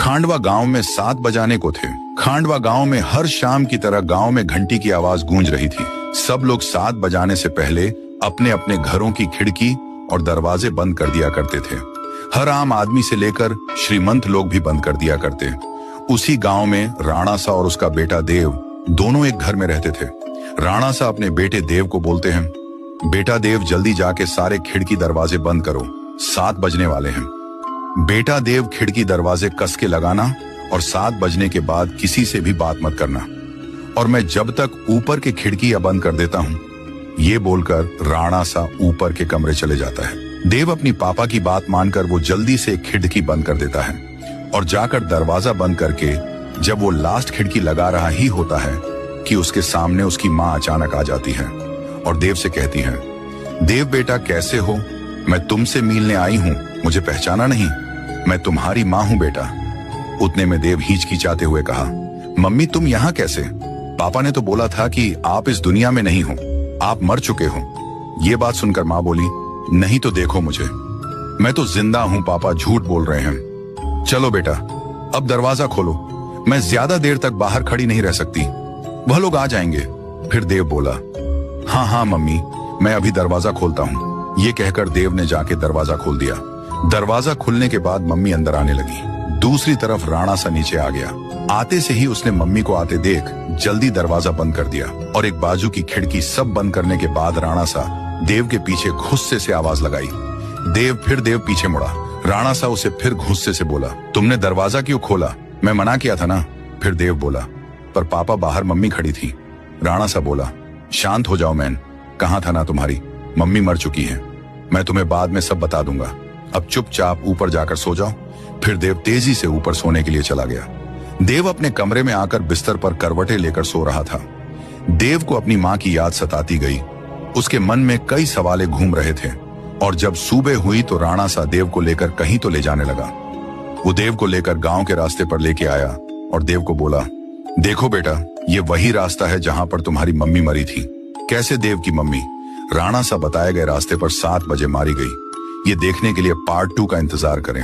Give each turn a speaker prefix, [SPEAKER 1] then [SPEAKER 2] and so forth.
[SPEAKER 1] खांडवा गांव में 7 बजाने को थे। खांडवा गांव में हर शाम की तरह गांव में घंटी की आवाज गूंज रही थी। सब लोग 7 बजाने से पहले अपने अपने घरों की खिड़की और दरवाजे बंद कर दिया करते थे। हर आम आदमी से लेकर श्रीमंत लोग भी बंद कर दिया करते। उसी गांव में राणा सा और उसका बेटा देव दोनों एक घर में रहते थे। राणा सा अपने बेटे देव को बोलते हैं, बेटा देव जल्दी जाके सारे खिड़की दरवाजे बंद करो, 7 बजने वाले हैं। बेटा देव खिड़की दरवाजे कस के लगाना और 7 बजने के बाद किसी से भी बात मत करना, और मैं जब तक ऊपर की खिड़कियां बंद कर देता हूं, ये बोलकर राणा सा ऊपर के कमरे चले जाता है। देव अपनी पापा की बात मानकर वो जल्दी से खिड़की बंद कर देता है और जाकर दरवाजा बंद करके जब वो लास्ट खिड़की लगा रहा ही होता है कि उसके सामने उसकी माँ अचानक आ जाती है और देव से कहती है, देव बेटा कैसे हो, मैं तुमसे मिलने आई हूँ, मुझे पहचाना नहीं, मैं तुम्हारी माँ हूँ बेटा। उतने में देव हिचकिचाते हुए कहा, मम्मी तुम यहाँ कैसे? पापा ने तो बोला था कि आप इस दुनिया में नहीं हो, आप मर चुके हो। ये बात सुनकर माँ बोली, नहीं तो देखो मुझे, मैं तो जिंदा हूँ पापा, झूठ बोल रहे हैं। चलो बेटा अब दरवाजा खोलो, मैं ज्यादा देर तक बाहर खड़ी नहीं रह सकती, वह लोग आ जाएंगे। फिर देव बोला, हाँ हाँ मम्मी मैं अभी दरवाजा खोलता हूँ। ये कहकर देव ने जाके दरवाजा खोल दिया। दरवाजा खुलने के बाद मम्मी अंदर आने लगी। दूसरी तरफ राणा सा नीचे आ गया। आते से ही उसने मम्मी को आते देख जल्दी दरवाजा बंद कर दिया और एक बाजू की खिड़की सब बंद करने के बाद राणा सा देव के पीछे गुस्से से आवाज लगाई। देव पीछे मुड़ा। राणा सा उसे फिर गुस्से से बोला, तुमने दरवाजा क्यों खोला? मैं मना किया था ना। फिर देव बोला, पर पापा बाहर मम्मी खड़ी थी। राणा सा बोला, शांत हो जाओ मैन, कहाँ था ना तुम्हारी, मम्मी मर चुकी है, मैं तुम्हें बाद में सब बता दूंगा, अब चुपचाप ऊपर जाकर सो जाओ। फिर देव तेजी से ऊपर सोने के लिए चला गया। देव अपने कमरे में आकर बिस्तर पर करवटें लेकर सो रहा था। देव को अपनी माँ की याद सताती गई। उसके मन में कई सवाल घूम रहे थे और जब सुबह हुई तो राणा सा देव को लेकर कहीं तो ले जाने लगा। वो देव को लेकर गांव के रास्ते पर लेके आया और देव को बोला, देखो बेटा ये वही रास्ता है जहां पर तुम्हारी मम्मी मरी थी। कैसे देव की मम्मी? राणा सा बताए गए रास्ते पर 7 बजे मारी गई। ये देखने के लिए पार्ट 2 का इंतजार करें।